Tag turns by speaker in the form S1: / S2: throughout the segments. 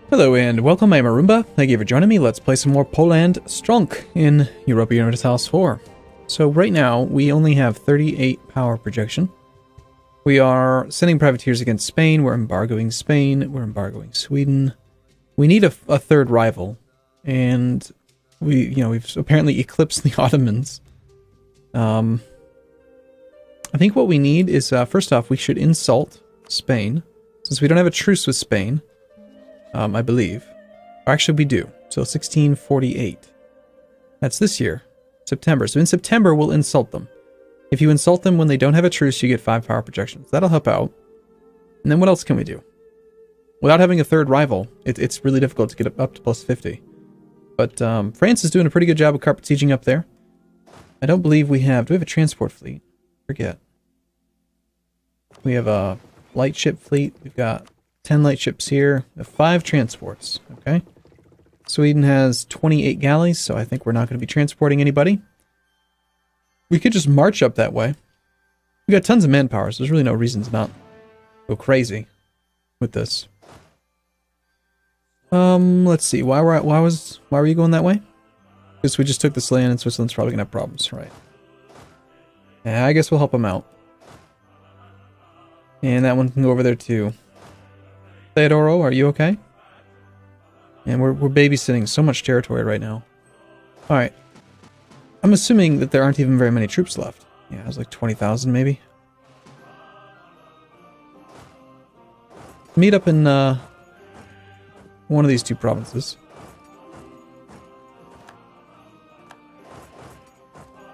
S1: Hello and welcome, I'm Arumba. Thank you for joining me. Let's play some more Poland Stronk in Europa Universalis IV. So right now, we only have 38 power projection. We are sending privateers against Spain, we're embargoing Spain, we're embargoing Sweden. We need a third rival, and we've apparently eclipsed the Ottomans. I think what we need is, first off, we should insult Spain, since we don't have a truce with Spain. I believe. Or actually, we do. So 1648. That's this year. September. So in September, we'll insult them. If you insult them when they don't have a truce, you get 5 power projections. That'll help out. And then what else can we do? Without having a third rival, it's really difficult to get up to plus 50. But France is doing a pretty good job of carpet sieging up there. I don't believe we have... Do we have a transport fleet? Forget. We have a light ship fleet. We've got 10 light ships here, 5 transports, okay? Sweden has 28 galleys, so I think we're not going to be transporting anybody. We could just march up that way. We got tons of manpower, so there's really no reason to not go crazy with this. Let's see, why were you going that way? Because we just took this land and Switzerland's probably going to have problems, right? Yeah, I guess we'll help them out. And that one can go over there too. Theodoro, are you okay? And we're babysitting so much territory right now. Alright. I'm assuming that there aren't even very many troops left. Yeah, it was like 20,000 maybe. Meet up in one of these two provinces.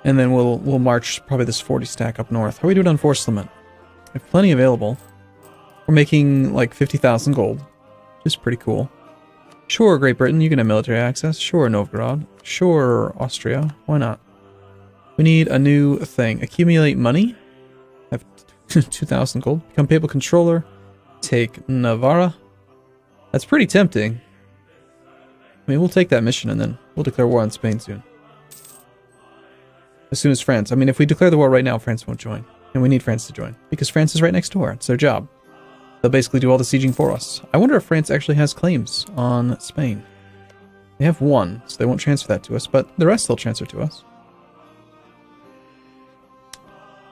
S1: And then we'll march probably this 40 stack up north. How are we doing on force limit? We have plenty available. We're making like 50,000 gold, which is pretty cool. Sure, Great Britain, you can have military access. Sure, Novgorod. Sure, Austria. Why not? We need a new thing. Accumulate money. Have 2,000 gold. Become papal controller. Take Navarra. That's pretty tempting. I mean, we'll take that mission and then we'll declare war on Spain soon. As soon as France. I mean, if we declare the war right now, France won't join. And we need France to join. Because France is right next door. It's their job. They'll basically do all the sieging for us. I wonder if France actually has claims on Spain. They have 1, so they won't transfer that to us, but the rest they'll transfer to us.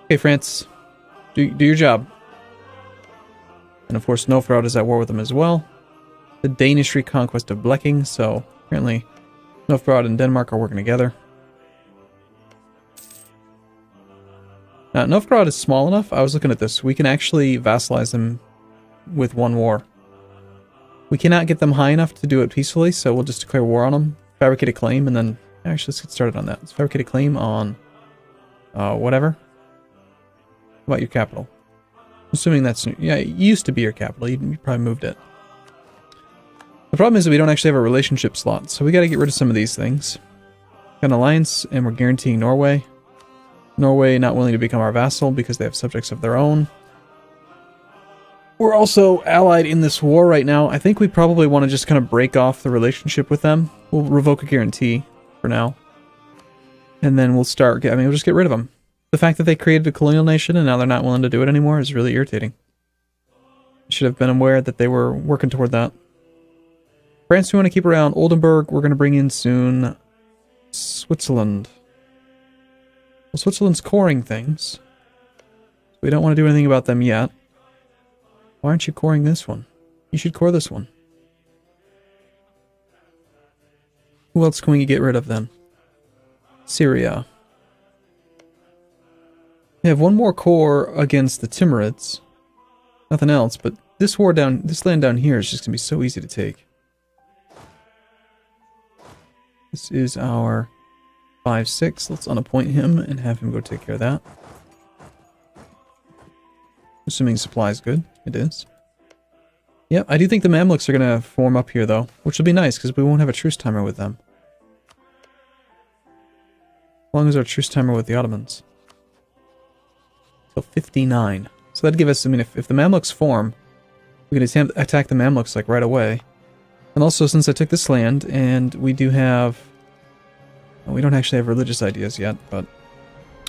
S1: Okay, France, do your job. And of course, Novgorod is at war with them as well. The Danish reconquest of Bleking, so apparently Novgorod and Denmark are working together. Now, Novgorod is small enough. I was looking at this. We can actually vassalize them with 1 war. We cannot get them high enough to do it peacefully, so we'll just declare war on them, fabricate a claim, and then... Actually, let's get started on that. Let's fabricate a claim on... whatever. How about your capital? I'm assuming that's... Yeah, it used to be your capital. You probably moved it. The problem is that we don't actually have a relationship slot, so we gotta get rid of some of these things. Got an alliance, and we're guaranteeing Norway. Norway not willing to become our vassal because they have subjects of their own. We're also allied in this war right now. I think we probably want to just kind of break off the relationship with them. We'll revoke a guarantee for now. And then we'll start... I mean, we'll just get rid of them. The fact that they created a colonial nation and now they're not willing to do it anymore is really irritating. Should have been aware that they were working toward that. France we want to keep around. Oldenburg we're going to bring in soon. Switzerland. Well, Switzerland's coring things. We don't want to do anything about them yet. Why aren't you coring this one? You should core this one. Who else can we get rid of then? Syria. We have 1 more core against the Timurids. Nothing else, but this land down here is just gonna be so easy to take. This is our 5-6. Let's unappoint him and have him go take care of that. Assuming supply is good. It is. Yep, I do think the Mamluks are going to form up here, though. Which will be nice, because we won't have a truce timer with them. How long is our truce timer with the Ottomans? So 59. So that'd give us, I mean, if the Mamluks form, we can attack the Mamluks, like, right away. And also, since I took this land, and we do have... Well, we don't actually have religious ideas yet, but...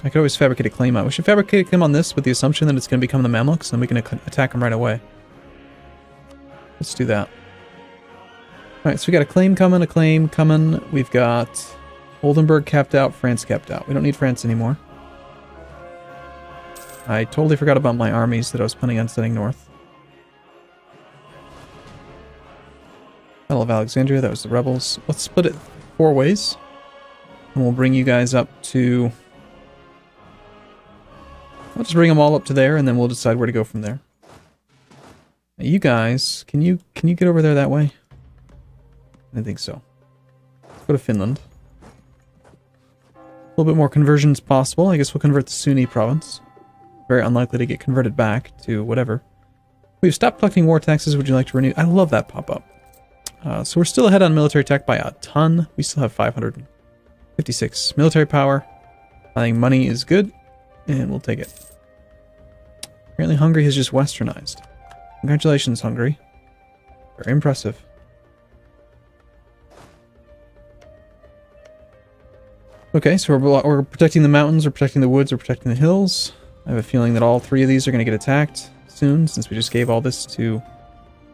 S1: I could always fabricate a claim on. We should fabricate a claim on this with the assumption that it's going to become the Mamluks, and we can attack them right away. Let's do that. Alright, so we got a claim coming. We've got Oldenburg capped out, France capped out. We don't need France anymore. I totally forgot about my armies that I was planning on sending north. Battle of Alexandria, that was the rebels. Let's split it 4 ways. And we'll bring you guys up to... I'll just bring them all up to there, and then we'll decide where to go from there. Now you guys, can you get over there that way? I think so. Let's go to Finland. A little bit more conversions possible. I guess we'll convert the Sunni province. Very unlikely to get converted back to whatever. We've stopped collecting war taxes. Would you like to renew? I love that pop-up. So we're still ahead on military tech by a ton. We still have 556 military power. I think money is good, and we'll take it. Apparently Hungary has just westernized. Congratulations, Hungary. Very impressive. Okay, so we're protecting the mountains, we're protecting the woods, we're protecting the hills. I have a feeling that all 3 of these are going to get attacked soon, since we just gave all this to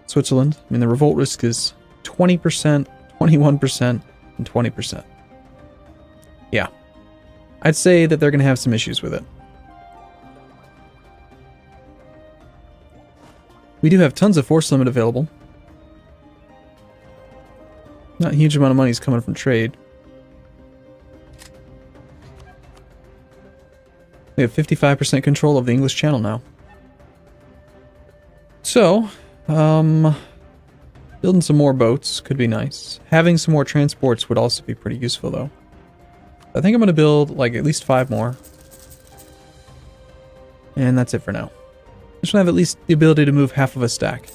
S1: Switzerland. I mean, the revolt risk is 20%, 21%, and 20%. Yeah. I'd say that they're going to have some issues with it. We do have tons of force limit available. Not a huge amount of money is coming from trade. We have 55% control of the English Channel now. So, building some more boats could be nice. Having some more transports would also be pretty useful, though. I think I'm going to build, like, at least 5 more. And that's it for now. I just want to have at least the ability to move half of a stack.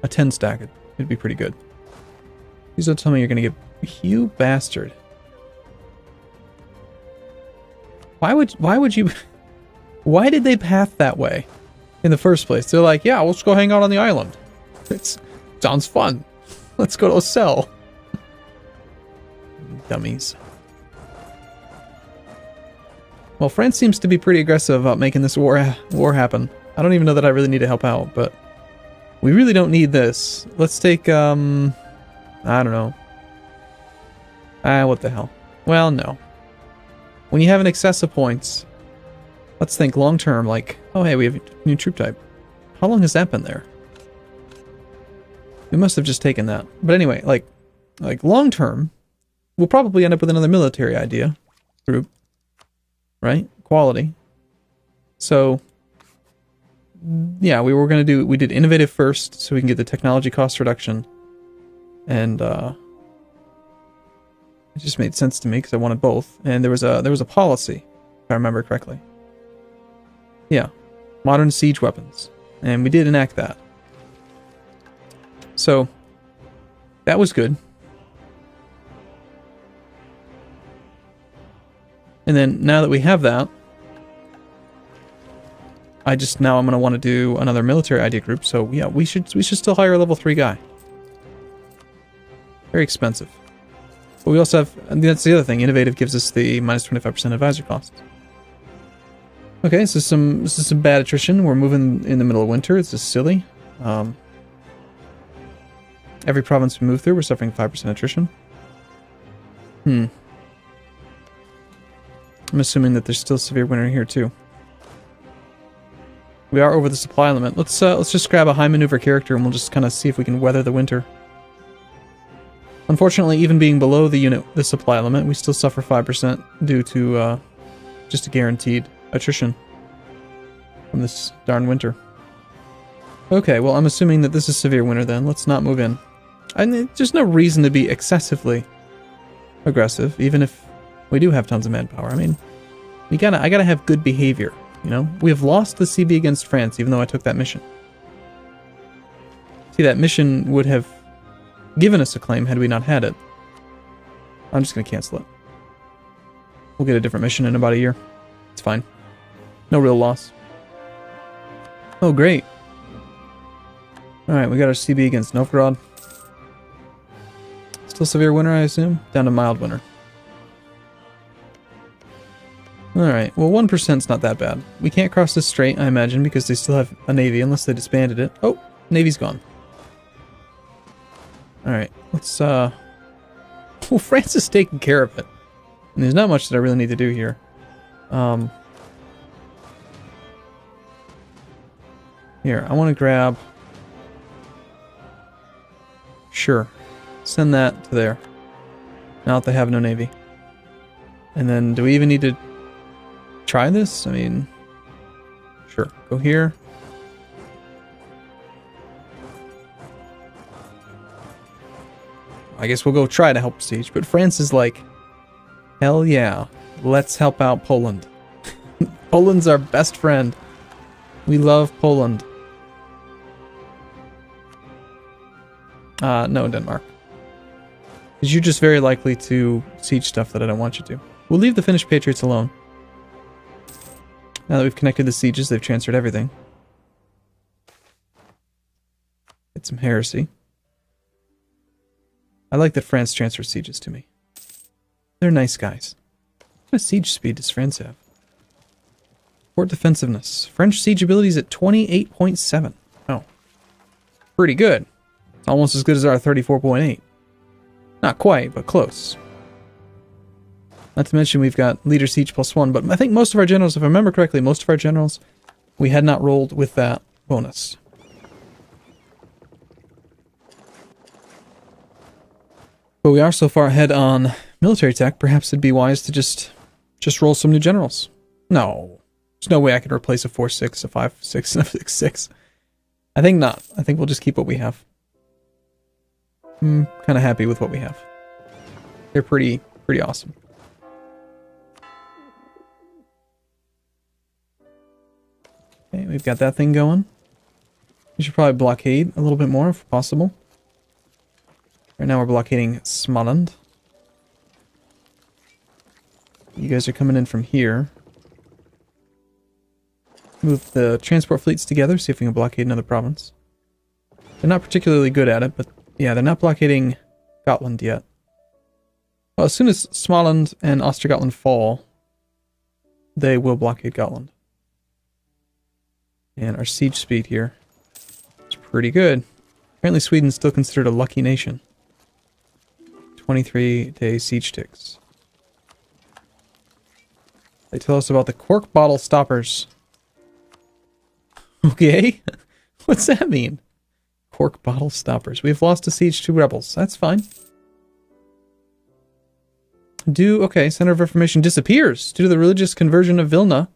S1: A 10 stack, it'd be pretty good. Please don't tell me you're going to get... You bastard. Why would you... Why did they path that way in the first place? They're like, yeah, let's go hang out on the island. It sounds fun. Let's go to a cell. Dummies. Well, France seems to be pretty aggressive about making this war happen. I don't even know that I really need to help out, but we really don't need this. Let's take, I don't know. What the hell? Well, no. When you have an excess of points, let's think long term, like, oh hey, we have a new troop type. How long has that been there? We must have just taken that. But anyway, like long term, we'll probably end up with another military idea group. Right? Quality. So, yeah, we did innovative first, so we can get the technology cost reduction. And, it just made sense to me, because I wanted both. And there was a policy, if I remember correctly. Yeah. Modern siege weapons. And we did enact that. So, that was good. And then, now that we have that, I'm going to want to do another military idea group, so yeah, we should still hire a level 3 guy. Very expensive. But we also have, and that's the other thing, innovative gives us the minus 25% advisor cost. Okay, this is some bad attrition. We're moving in the middle of winter. This is silly. Every province we move through, we're suffering 5% attrition. I'm assuming that there's still severe winter here too. We are over the supply limit. Let's just grab a high maneuver character and we'll just kind of see if we can weather the winter. Unfortunately, even being below the supply limit, we still suffer 5% due to just a guaranteed attrition from this darn winter. Okay, well, I'm assuming that this is severe winter then. Let's not move in. There's no reason to be excessively aggressive, even if we do have tons of manpower. I mean, I gotta have good behavior, you know? We have lost the CB against France, even though I took that mission. See, that mission would have given us a claim had we not had it. I'm just gonna cancel it. We'll get a different mission in about a year. It's fine. No real loss. Oh, great. Alright, we got our CB against Novgorod. Still severe winter, I assume? Down to mild winter. Alright, well 1%'s not that bad. We can't cross this strait, I imagine, because they still have a navy, unless they disbanded it. Oh, navy's gone. Alright, let's, well, France is taking care of it. And there's not much that I really need to do here. Here, I want to grab... Sure. Send that to there. Now that they have no navy. And then, do we even need to try this? I mean... Sure. Go here. I guess we'll go try to help siege, but France is like, hell yeah, let's help out Poland. Poland's our best friend. We love Poland. No, Denmark. Because you're just very likely to siege stuff that I don't want you to. We'll leave the Finnish Patriots alone. Now that we've connected the sieges, they've transferred everything. Get some heresy. I like that France transfers sieges to me. They're nice guys. What kind of siege speed does France have? Fort defensiveness. French siege ability is at 28.7. Oh. Pretty good. It's almost as good as our 34.8. Not quite, but close. Not to mention we've got leader siege +1, but I think most of our generals, if I remember correctly, most of our generals, we had not rolled with that bonus. But we are so far ahead on military tech, perhaps it'd be wise to just roll some new generals. No. There's no way I could replace a 4-6, a 5-6, and a 6-6. I think not. I think we'll just keep what we have. I'm kind of happy with what we have. They're pretty awesome. Okay, we've got that thing going. We should probably blockade a little bit more if possible. Right now we're blockading Småland. You guys are coming in from here. Move the transport fleets together, see if we can blockade another province. They're not particularly good at it, but yeah, they're not blockading Gotland yet. Well, as soon as Småland and Östergötland fall, they will blockade Gotland. And our siege speed here is pretty good. Apparently Sweden's still considered a lucky nation. 23-day siege ticks. They tell us about the cork bottle stoppers. Okay. What's that mean? Cork bottle stoppers. We've lost a siege to rebels. That's fine. Okay, Center of Reformation disappears due to the religious conversion of Vilna.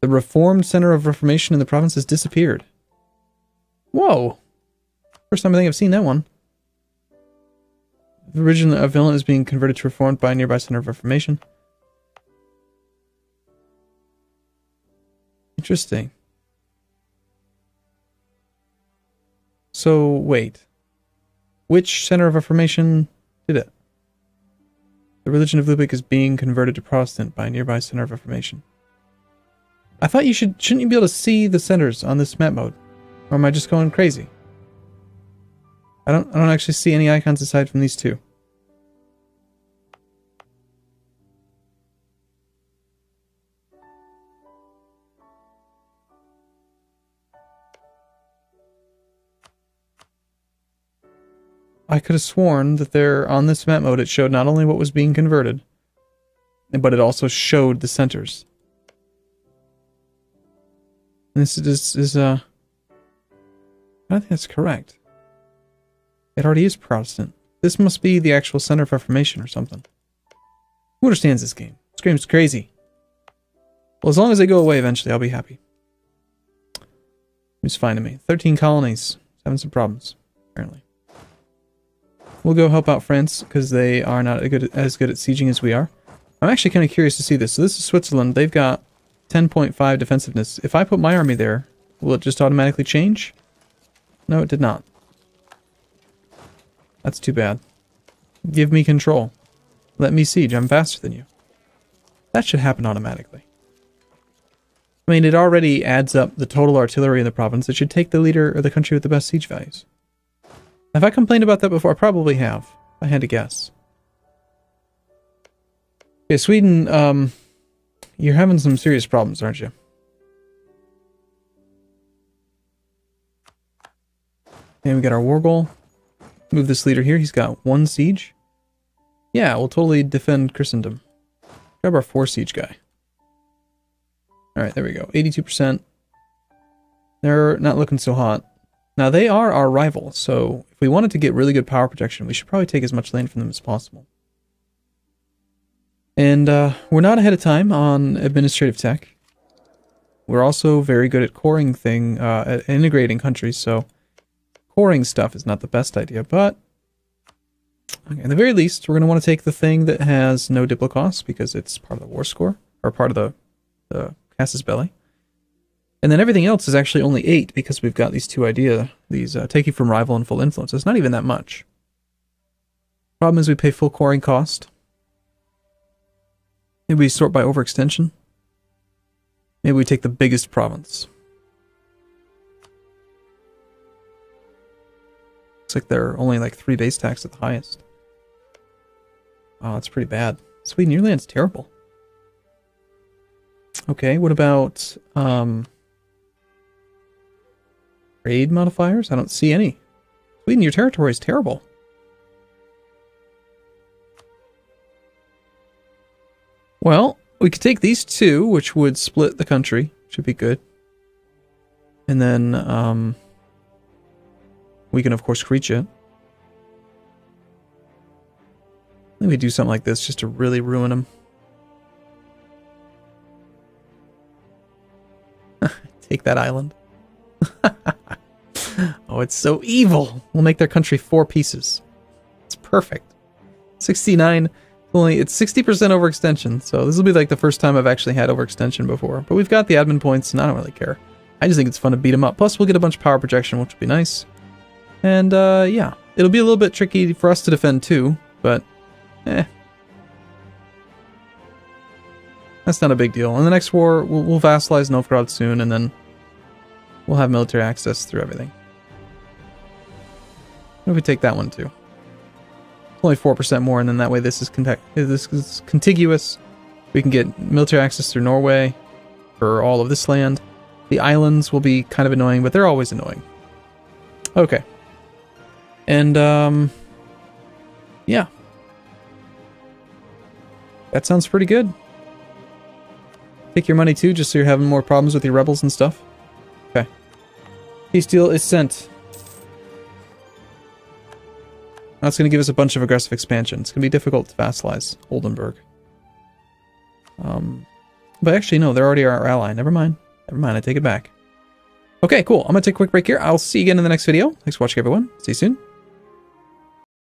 S1: The Reformed Center of Reformation in the province has disappeared. Whoa. First time I think I've seen that one. The religion of Vilna is being converted to Reformed by a nearby Center of Reformation. Interesting. So, wait. Which Center of Reformation did it? The religion of Lübeck is being converted to Protestant by a nearby Center of Reformation. I thought you shouldn't you be able to see the centers on this map mode? Or am I just going crazy? I don't actually see any icons aside from these two. I could have sworn that on this map mode it showed not only what was being converted, but it also showed the centers. And this is I don't think that's correct. It already is Protestant. This must be the actual Center of Reformation or something. Who understands this game? This game's crazy. Well, as long as they go away eventually, I'll be happy. It's fine to me. 13 colonies. Having some problems, apparently. We'll go help out France, because they are not as good at sieging as we are. I'm actually kind of curious to see this. So this is Switzerland. They've got 10.5 defensiveness. If I put my army there, will it just automatically change? No, it did not. That's too bad. Give me control. Let me siege. I'm faster than you. That should happen automatically. I mean, it already adds up the total artillery in the province. It should take the leader or the country with the best siege values. Have I complained about that before? I probably have. I had to guess. Okay, Sweden, you're having some serious problems, aren't you? And we got our war goal. Move this leader here. He's got 1 siege. Yeah, we'll totally defend Christendom. Grab our 4 siege guy. Alright, there we go. 82%. They're not looking so hot. Now, they are our rival, so if we wanted to get really good power protection, we should probably take as much land from them as possible. And we're not ahead of time on administrative tech. We're also very good at coring at integrating countries, so coring stuff is not the best idea, but okay, at the very least, we're going to want to take the thing that has no diplo costs because it's part of the war score, or part of the casus belli. And then everything else is actually only 8 because we've got these two taking from rival and full influence. It's not even that much. Problem is we pay full coring cost. Maybe we sort by overextension. Maybe we take the biggest province. Looks like they're only like 3 base tax at the highest. Oh, that's pretty bad. Sweden, your land's terrible. Okay, what about trade modifiers? I don't see any. Sweden, your territory is terrible. Well, we could take these 2, which would split the country. Should be good. And then, we can, of course, creech it. Maybe do something like this just to really ruin them. Take that island. Oh, it's so evil. We'll make their country 4 pieces. It's perfect. 69... it's 60% overextension, so this will be like the first time I've actually had overextension before. But we've got the admin points, and I don't really care. I just think it's fun to beat them up. Plus, we'll get a bunch of power projection, which will be nice. And, yeah. It'll be a little bit tricky for us to defend, too. But, that's not a big deal. In the next war, we'll vassalize Novgorod soon, and then we'll have military access through everything. What if we take that one, too? Only 4% more, and then that way this is contiguous. We can get military access through Norway for all of this land. The islands will be kind of annoying, but they're always annoying. Okay. And, yeah. That sounds pretty good. Take your money too, just so you're having more problems with your rebels and stuff. Okay. Peace deal is sent. That's going to give us a bunch of aggressive expansion. It's going to be difficult to vassalize Oldenburg. But actually, no, they're already our ally. Never mind. Never mind, I take it back. Okay, cool. I'm going to take a quick break here. I'll see you again in the next video. Thanks for watching, everyone. See you soon.